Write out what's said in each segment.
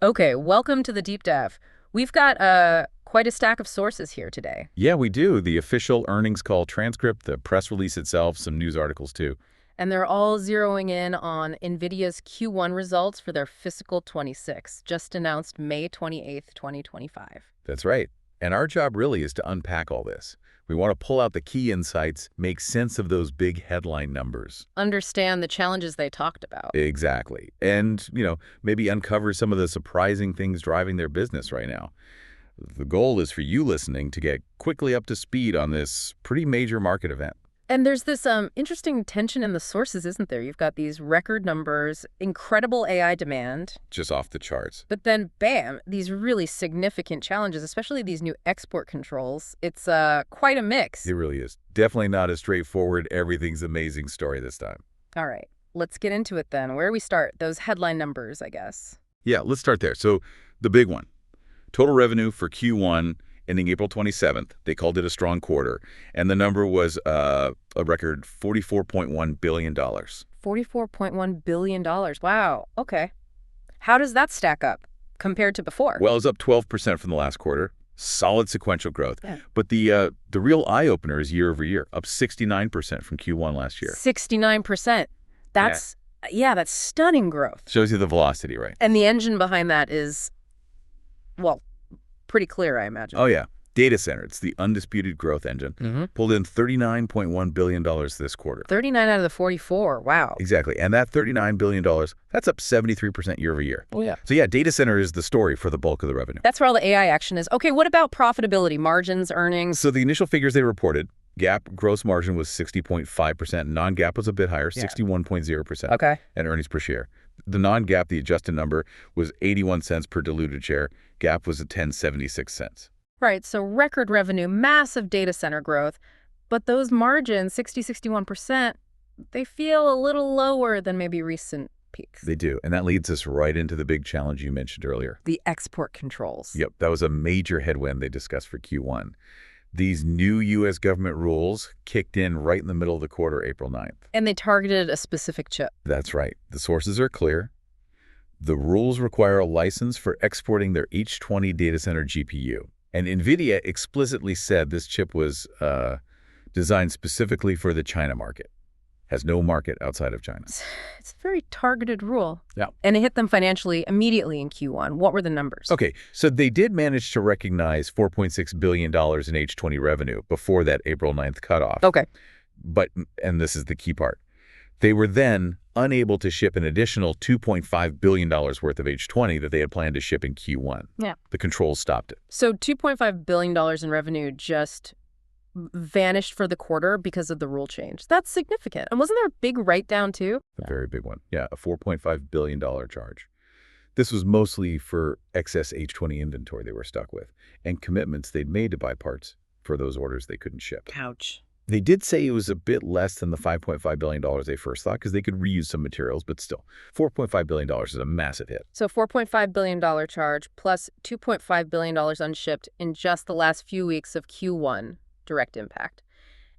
Okay, welcome to the deep dive. We've got quite a stack of sources here today. Yeah, we do. The official earnings call transcript, the press release itself, some news articles too. And they're all zeroing in on NVIDIA's Q1 results for their fiscal 26, just announced May 28th, 2025. That's right. And our job really is to unpack all this. We want to pull out the key insights, make sense of those big headline numbers. Understand the challenges they talked about. Exactly. And, maybe uncover some of the surprising things driving their business right now. The goal is for you listening to get quickly up to speed on this pretty major market event. And there's this interesting tension in the sources, isn't there? You've got these record numbers, incredible AI demand, Just off the charts. but then, bam, these really significant challenges, especially these new export controls. It's quite a mix. It really is. Definitely not a straightforward, everything's amazing story this time. All right, let's get into it then. Where do we start? Those headline numbers, I guess. Yeah, let's start there. So the big one, total revenue for Q1 ending April 27th. They called it a strong quarter. And the number was a record $44.1 billion. $44.1 billion. Wow, okay. How does that stack up compared to before? Well, it's up 12% from the last quarter. Solid sequential growth. Yeah. But the real eye-opener is year over year, up 69% from Q1 last year. 69%. That's, that's stunning growth. Shows you the velocity, right? And the engine behind that is, well, pretty clear, I imagine. Oh, yeah. Data center, it's the undisputed growth engine. Pulled in $39.1 billion this quarter. 39 out of the 44. Wow. Exactly. And that $39 billion, that's up 73% year over year. Oh, yeah. So yeah, data center is the story for the bulk of the revenue. That's where all the AI action is. Okay, what about profitability, margins, earnings? So the initial figures they reported, GAAP gross margin was 60.5%. Non-GAAP was a bit higher, 61.0%. Okay. And earnings per share. The non-GAAP, the adjusted number, was 81 cents per diluted share. GAAP was at 10.76 cents. Right, so record revenue, massive data center growth, but those margins, 61%, they feel a little lower than maybe recent peaks. They do. And that leads us right into the big challenge you mentioned earlier. The export controls. Yep, that was a major headwind they discussed for Q1. These new U.S. government rules kicked in right in the middle of the quarter, April 9th. And they targeted a specific chip. That's right. The sources are clear. The rules require a license for exporting their H20 data center GPU. And NVIDIA explicitly said this chip was designed specifically for the China market. Has no market outside of China. It's a very targeted rule. Yeah. And it hit them financially immediately in Q1. What were the numbers? Okay, so they did manage to recognize $4.6 billion in H20 revenue before that April 9th cutoff. Okay. But, and this is the key part, they were then unable to ship an additional $2.5 billion worth of H20 that they had planned to ship in Q1. Yeah. The controls stopped it. So $2.5 billion in revenue just vanished for the quarter because of the rule change. That's significant. And wasn't there a big write-down too? A very big one. Yeah, a $4.5 billion charge. This was mostly for excess H20 inventory they were stuck with and commitments they'd made to buy parts for those orders they couldn't ship. Ouch. They did say it was a bit less than the $5.5 billion they first thought because they could reuse some materials, but still, $4.5 billion is a massive hit. So $4.5 billion charge plus $2.5 billion unshipped in just the last few weeks of Q1, direct impact.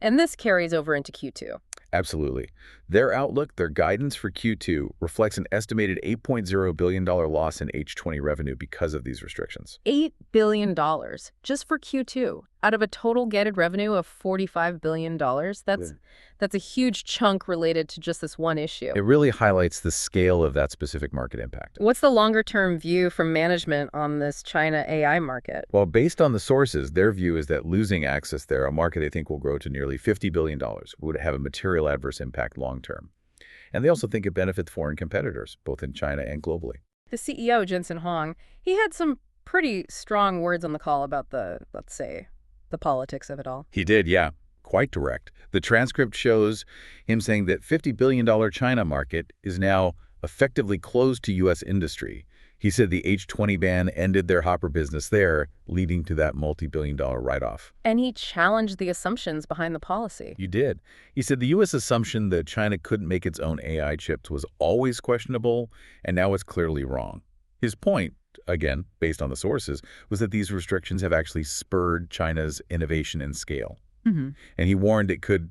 And this carries over into Q2. Absolutely. Their outlook, their guidance for Q2 reflects an estimated $8.0 billion loss in H20 revenue because of these restrictions. $8 billion just for Q2 out of a total gated revenue of $45 billion. That's a huge chunk related to just this one issue. It really highlights the scale of that specific market impact. What's the longer-term view from management on this China AI market? Well, based on the sources, their view is that losing access there, a market they think will grow to nearly $50 billion, would have a material adverse impact long-term. And they also think it benefits foreign competitors, both in China and globally. The CEO, Jensen Huang, he had some pretty strong words on the call about let's say, the politics of it all. He did, yeah. Quite direct. The transcript shows him saying that $50 billion China market is now effectively closed to U.S. industry. He said the H20 ban ended their Hopper business there, leading to that multi-billion-dollar write-off. And he challenged the assumptions behind the policy. He did. He said the U.S. assumption that China couldn't make its own AI chips was always questionable, and now it's clearly wrong. His point, again, based on the sources, was that these restrictions have actually spurred China's innovation and scale. And he warned it could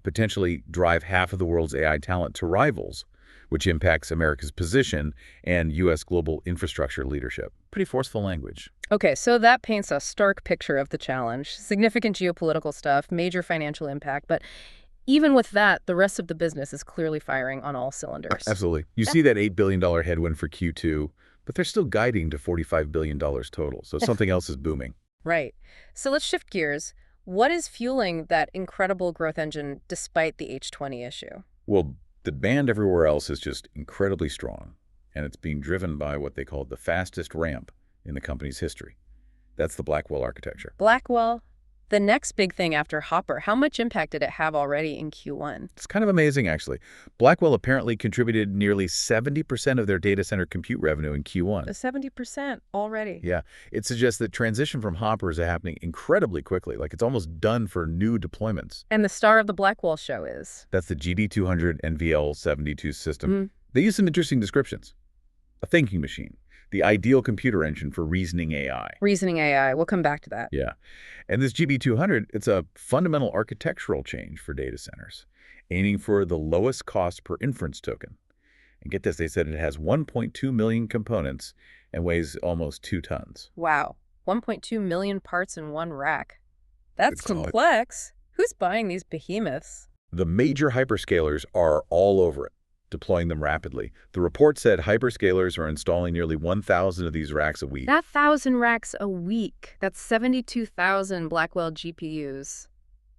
potentially drive half of the world's AI talent to rivals, which impacts America's position and U.S. global infrastructure leadership. Pretty forceful language. Okay, so that paints a stark picture of the challenge. Significant geopolitical stuff, major financial impact, but even with that, the rest of the business is clearly firing on all cylinders. Absolutely. You see that $8 billion headwind for Q2, but they're still guiding to $45 billion total, so something else is booming. Right. So let's shift gears. What is fueling that incredible growth engine despite the H20 issue? Well, the demand everywhere else is just incredibly strong, and it's being driven by what they call the fastest ramp in the company's history. That's the Blackwell architecture. Blackwell, the next big thing after Hopper, how much impact did it have already in Q1? It's kind of amazing, actually. Blackwell apparently contributed nearly 70% of their data center compute revenue in Q1. 70% already. Yeah, it suggests that transition from Hopper is happening incredibly quickly, like it's almost done for new deployments. And the star of the Blackwell show is? That's the GD200 NVL72 system. They use some interesting descriptions. A thinking machine, the ideal computer engine for reasoning AI. Reasoning AI, we'll come back to that. Yeah. And this GB200, it's a fundamental architectural change for data centers, aiming for the lowest cost per inference token. And get this, they said it has 1.2 million components and weighs almost 2 tons. Wow, 1.2 million parts in one rack. That's Good call. complex. Who's buying these behemoths? The major hyperscalers are all over it, deploying them rapidly. The report said hyperscalers are installing nearly 1,000 of these racks a week. That 1,000 racks a week. That's 72,000 Blackwell GPUs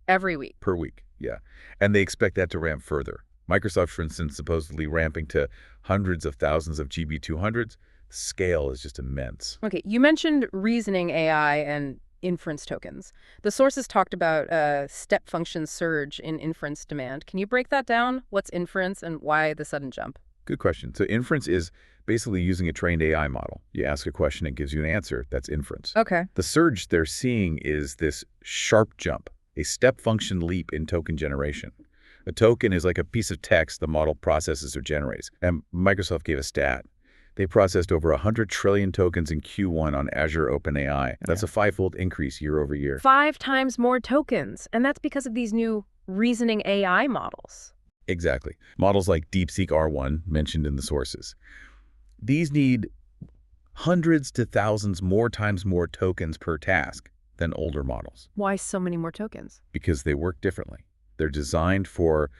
every week. Per week, yeah. And they expect that to ramp further. Microsoft, for instance, supposedly ramping to hundreds of thousands of GB200s. Scale is just immense. Okay, you mentioned reasoning AI and inference tokens. The sources talked about a step function surge in inference demand. Can you break that down? What's inference and why the sudden jump? Good question. So inference is basically using a trained AI model. You ask a question, it gives you an answer. That's inference. Okay. The surge they're seeing is this sharp jump, a step function leap in token generation. A token is like a piece of text the model processes or generates. And Microsoft gave a stat. They processed over 100 trillion tokens in Q1 on Azure OpenAI. That's a 5-fold increase year over year. 5 times more tokens. And that's because of these new reasoning AI models. Exactly. Models like DeepSeek R1 mentioned in the sources. These need hundreds to thousands more times more tokens per task than older models. Why so many more tokens? Because they work differently. They're designed for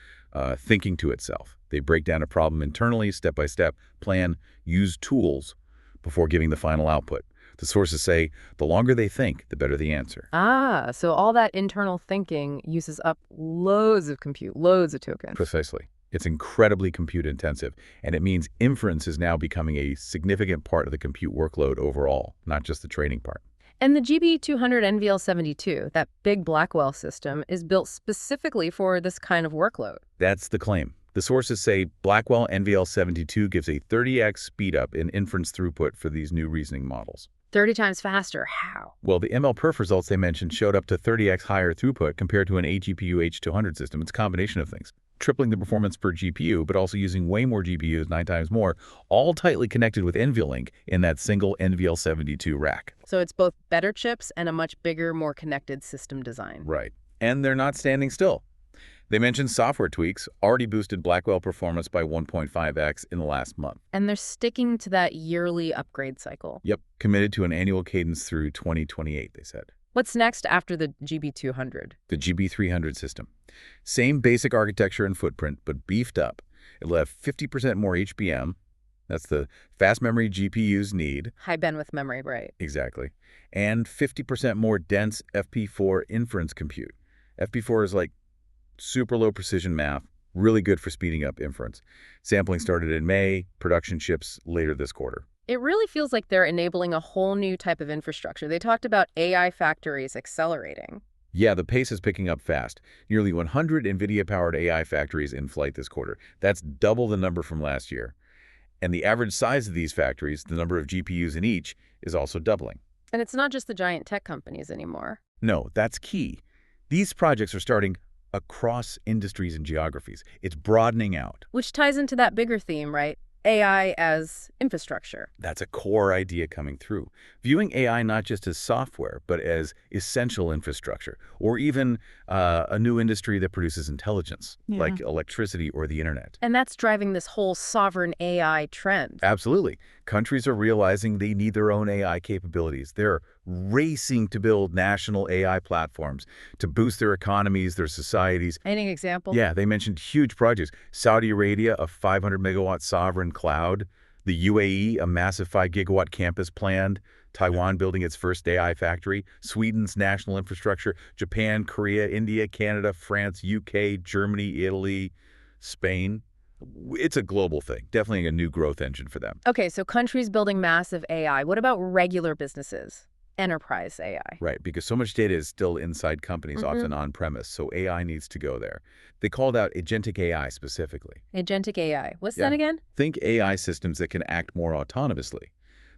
thinking to itself. They break down a problem internally, step by step, plan, use tools before giving the final output. The sources say the longer they think, the better the answer. Ah, so all that internal thinking uses up loads of compute, loads of tokens. Precisely. It's incredibly compute intensive, and it means inference is now becoming a significant part of the compute workload overall, not just the training part. And the GB200 NVL72, that big Blackwell system, is built specifically for this kind of workload. That's the claim. The sources say Blackwell NVL72 gives a 30x speedup in inference throughput for these new reasoning models. 30 times faster. How? Well, the MLPerf results they mentioned showed up to 30x higher throughput compared to an 8-GPU H200 system. It's a combination of things. Tripling the performance per GPU, but also using way more GPUs, 9 times more, all tightly connected with NVLink in that single NVL72 rack. So it's both better chips and a much bigger, more connected system design. Right. And they're not standing still. They mentioned software tweaks already boosted Blackwell performance by 1.5x in the last month. And they're sticking to that yearly upgrade cycle. Yep, committed to an annual cadence through 2028, they said. What's next after the GB200? The GB300 system. Same basic architecture and footprint, but beefed up. It'll have 50% more HBM. That's the fast memory GPUs need. High bandwidth memory, right? Exactly. And 50% more dense FP4 inference compute. FP4 is like super low precision math, really good for speeding up inference. Sampling started in May, production ships later this quarter. It really feels like they're enabling a whole new type of infrastructure. They talked about AI factories accelerating. Yeah, the pace is picking up fast. Nearly 100 NVIDIA-powered AI factories in flight this quarter. That's double the number from last year. And the average size of these factories, the number of GPUs in each, is also doubling. And it's not just the giant tech companies anymore. No, that's key. These projects are starting across industries and geographies. It's broadening out. Which ties into that bigger theme, right? AI as infrastructure. That's a core idea coming through. Viewing AI not just as software, but as essential infrastructure, or even a new industry that produces intelligence, like electricity or the internet. And that's driving this whole sovereign AI trend. Absolutely. Countries are realizing they need their own AI capabilities. They're racing to build national AI platforms to boost their economies, their societies. Any example? Yeah, they mentioned huge projects. Saudi Arabia, a 500-megawatt sovereign cloud. The UAE, a massive 5-gigawatt campus planned. Taiwan building its first AI factory. Sweden's national infrastructure. Japan, Korea, India, Canada, France, UK, Germany, Italy, Spain. It's a global thing. Definitely a new growth engine for them. Okay, so countries building massive AI. What about regular businesses? Enterprise AI. Right, because so much data is still inside companies, often on-premise, so AI needs to go there. They called out agentic AI specifically. Agentic AI. What's Yeah. that again? Think AI systems that can act more autonomously.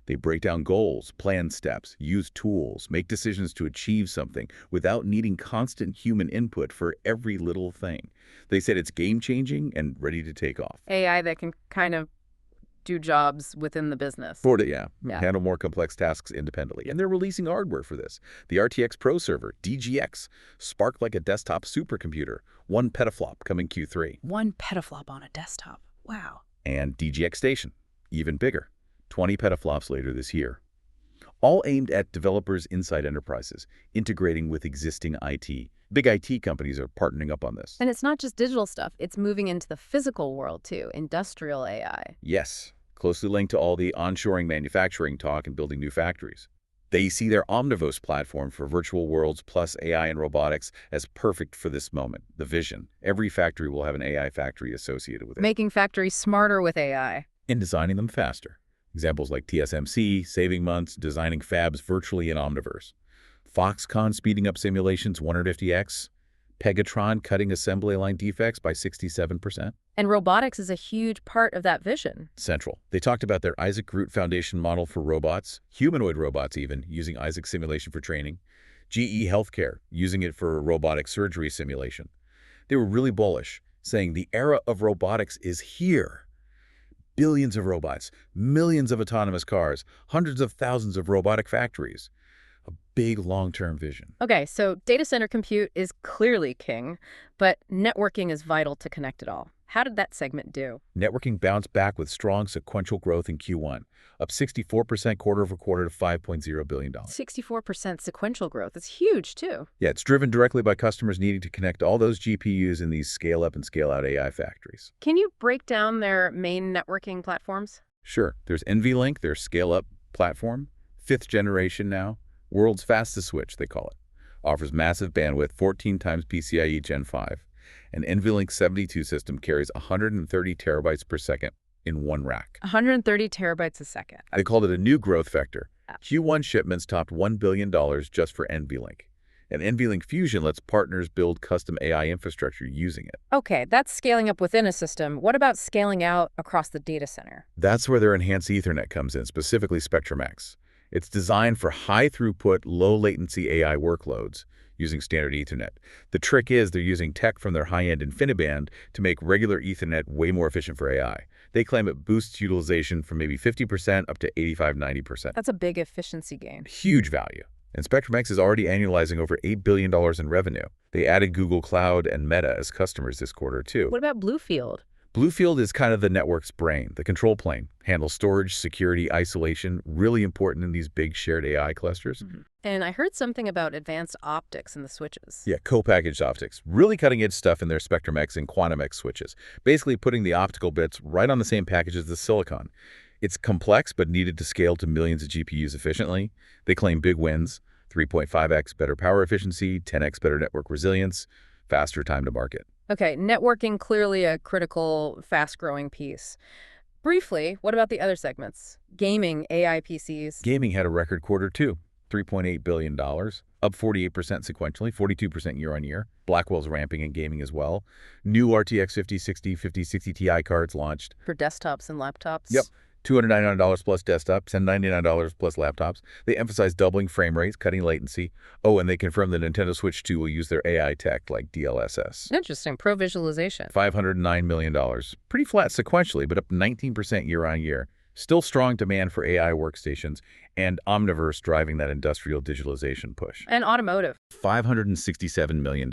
They break down goals, plan steps, use tools, make decisions to achieve something without needing constant human input for every little thing. They said it's game-changing and ready to take off. AI that can kind of do jobs within the business. Yeah. Yeah. Handle more complex tasks independently. And they're releasing hardware for this. The RTX Pro server, DGX, sparked like a desktop supercomputer, 1 petaflop coming Q3. 1 petaflop on a desktop. Wow. And DGX Station, even bigger, 20 petaflops later this year. All aimed at developers inside enterprises, integrating with existing IT. Big IT companies are partnering up on this. And it's not just digital stuff. It's moving into the physical world, too. Industrial AI. Yes, closely linked to all the onshoring manufacturing talk and building new factories. They see their Omnivos platform for virtual worlds plus AI and robotics as perfect for this moment, the vision. Every factory will have an AI factory associated with it. Making factories smarter with AI. And designing them faster. Examples like TSMC, saving months, designing fabs virtually in Omniverse. Foxconn speeding up simulations 150x. Pegatron cutting assembly line defects by 67%. And robotics is a huge part of that vision. Central. They talked about their Isaac Root Foundation model for robots, humanoid robots even, using Isaac simulation for training. GE Healthcare, using it for robotic surgery simulation. They were really bullish, saying the era of robotics is here. Billions of robots, millions of autonomous cars, hundreds of thousands of robotic factories. A big long-term vision. Okay, so data center compute is clearly king, but networking is vital to connect it all. How did that segment do? Networking bounced back with strong sequential growth in Q1, up 64% quarter-over-quarter to $5.0 billion. 64% sequential growth. It's huge, too. Yeah, it's driven directly by customers needing to connect all those GPUs in these scale-up and scale-out AI factories. Can you break down their main networking platforms? Sure. There's NVLink, their scale-up platform, 5th generation now, world's fastest switch, they call it. Offers massive bandwidth, 14 times PCIe Gen 5. An NVLink 72 system carries 130 terabytes per second in one rack. 130 terabytes a second. They called it a new growth vector. Q1 shipments topped $1 billion just for NVLink. And NVLink Fusion lets partners build custom AI infrastructure using it. Okay, that's scaling up within a system. What about scaling out across the data center? That's where their enhanced Ethernet comes in, specifically Spectrum-X. It's designed for high-throughput, low-latency AI workloads using standard Ethernet. The trick is they're using tech from their high-end InfiniBand to make regular Ethernet way more efficient for AI. They claim it boosts utilization from maybe 50% up to 85–90%. That's a big efficiency gain. Huge value. And Spectrum-X is already annualizing over $8 billion in revenue. They added Google Cloud and Meta as customers this quarter, too. What about Bluefield? Bluefield is kind of the network's brain, the control plane. Handles storage, security, isolation, really important in these big shared AI clusters. And I heard something about advanced optics in the switches. Yeah, co-packaged optics. Really cutting-edge stuff in their Spectrum-X and Quantum-X switches. Basically putting the optical bits right on the same package as the silicon. It's complex, but needed to scale to millions of GPUs efficiently. They claim big wins, 3.5x better power efficiency, 10x better network resilience, faster time to market. Okay, networking clearly a critical, fast-growing piece. Briefly, what about the other segments? Gaming, AI PCs. Gaming had a record quarter too, $3.8 billion, up 48% sequentially, 42% year-on-year. Blackwell's ramping in gaming as well. New RTX 5060, 5060 Ti cards launched. For desktops and laptops? Yep. $299 plus desktop, $199 plus laptops. They emphasize doubling frame rates, cutting latency. Oh, and they confirm the Nintendo Switch 2 will use their AI tech like DLSS. Interesting. Pro visualization. $509 million. Pretty flat sequentially, but up 19% year on year. Still strong demand for AI workstations and Omniverse driving that industrial digitalization push. And automotive. $567 million,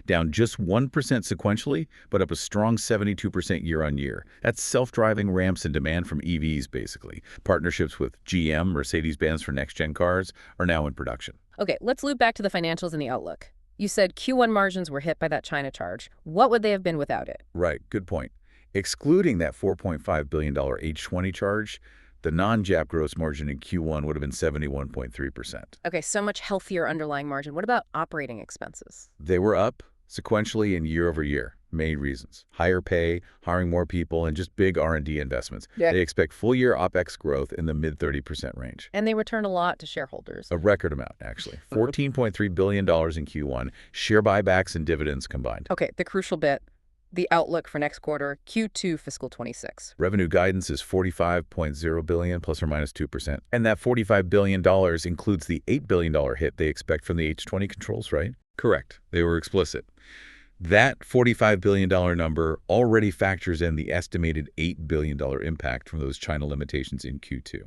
down just 1% sequentially, but up a strong 72% year on year. That's self-driving ramps in demand from EVs, basically. Partnerships with GM, Mercedes-Benz for next-gen cars are now in production. Okay, let's loop back to the financials and the outlook. You said Q1 margins were hit by that China charge. What would they have been without it? Right, good point. Excluding that $4.5 billion H20 charge, the non-GAAP gross margin in Q1 would have been 71.3%. Okay, so much healthier underlying margin. What about operating expenses? They were up sequentially and year over year. Main reasons: higher pay, hiring more people, and just big R&D investments. Yeah. They expect full-year OpEx growth in the mid-30% range. And they return a lot to shareholders. A record amount, actually. $14.3 billion in Q1, share buybacks and dividends combined. Okay, the crucial bit. The outlook for next quarter, Q2 fiscal 26. Revenue guidance is $45.0 billion plus or minus 2%. And that $45 billion includes the $8 billion hit they expect from the H20 controls, right? Correct. They were explicit. That $45 billion number already factors in the estimated $8 billion impact from those China limitations in Q2.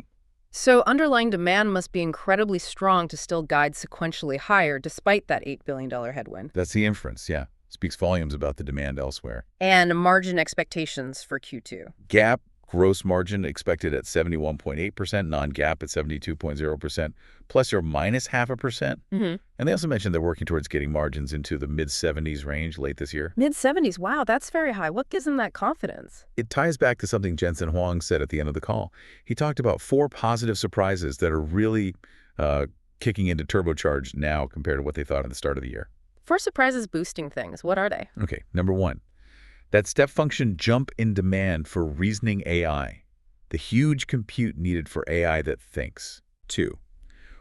So underlying demand must be incredibly strong to still guide sequentially higher despite that $8 billion headwind. That's the inference, yeah. Speaks volumes about the demand elsewhere. And margin expectations for Q2. GAAP gross margin expected at 71.8%, non-GAAP at 72.0%, plus or minus 0.5%. And they also mentioned they're working towards getting margins into the mid-70s range late this year. Mid-70s, wow, that's very high. What gives them that confidence? It ties back to something Jensen Huang said at the end of the call. He talked about 4 positive surprises that are really kicking into turbocharge now compared to what they thought at the start of the year. 4 surprises boosting things. What are they? Okay, number 1. That step function jump in demand for reasoning AI, the huge compute needed for AI that thinks. 2,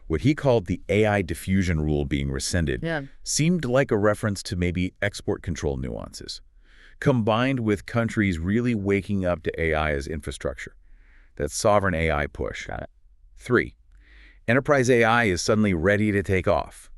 what he called the AI diffusion rule being rescinded seemed like a reference to maybe export control nuances, combined with countries really waking up to AI as infrastructure. That sovereign AI push. Got it. 3, enterprise AI is suddenly ready to take off.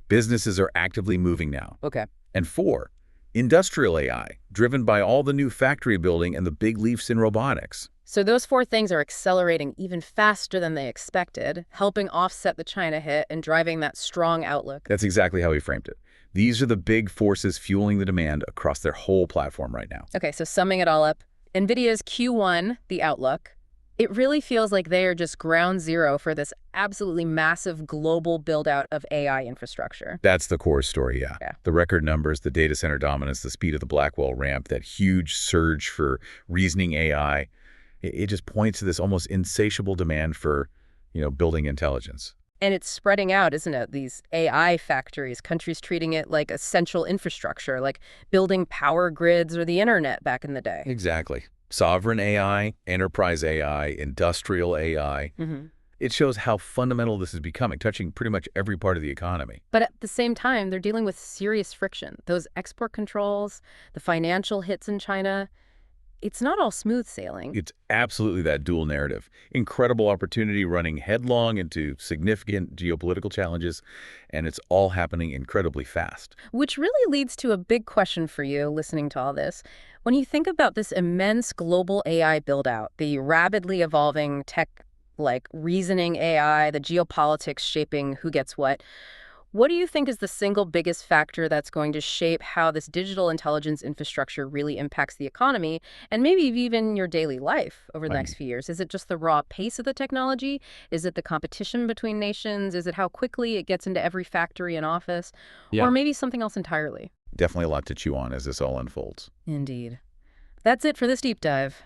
Businesses are actively moving now. Okay. And 4, industrial AI, driven by all the new factory building and the big leaps in robotics. So those 4 things are accelerating even faster than they expected, helping offset the China hit and driving that strong outlook. That's exactly how he framed it. These are the big forces fueling the demand across their whole platform right now. Okay, so summing it all up, NVIDIA's Q1, the outlook, it really feels like they are just ground zero for this absolutely massive global build-out of AI infrastructure. That's the core story, yeah. The record numbers, the data center dominance, the speed of the Blackwell ramp, that huge surge for reasoning AI, it just points to this almost insatiable demand for, building intelligence. And it's spreading out, isn't it? These AI factories, countries treating it like essential infrastructure, like building power grids or the internet back in the day. Exactly. Sovereign AI, enterprise AI, industrial AI. It shows how fundamental this is becoming, touching pretty much every part of the economy. But at the same time, they're dealing with serious friction. Those export controls, the financial hits in China, it's not all smooth sailing. It's absolutely that dual narrative. Incredible opportunity running headlong into significant geopolitical challenges, and it's all happening incredibly fast. Which really leads to a big question for you listening to all this. When you think about this immense global AI build-out, the rapidly evolving tech like reasoning AI, the geopolitics shaping who gets what do you think is the single biggest factor that's going to shape how this digital intelligence infrastructure really impacts the economy and maybe even your daily life over the next few years? Is it just the raw pace of the technology? Is it the competition between nations? Is it how quickly it gets into every factory and office? Or maybe something else entirely? Definitely a lot to chew on as this all unfolds. Indeed. That's it for this deep dive.